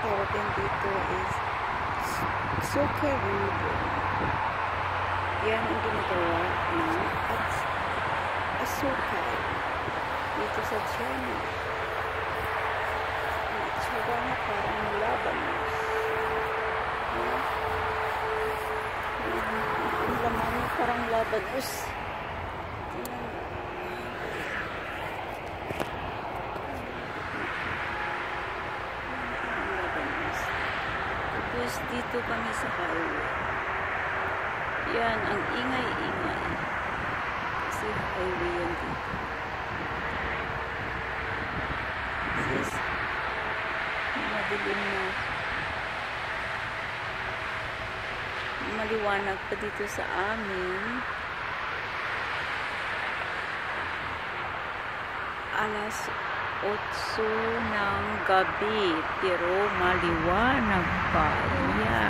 tawag yan dito is Suka River. Yan ang ginagawa ng asukal dito sa China. Ang itsura na parang labanos. Ang laman na parang labanos. Tapos dito kami sa highway. Yan, ang ingay-ingay. Kasi highway yan dito. Sis, madilim na. Maliwanag pa dito sa amin. Alas 8 ng gabi. Pero maliwanag pa. Yan.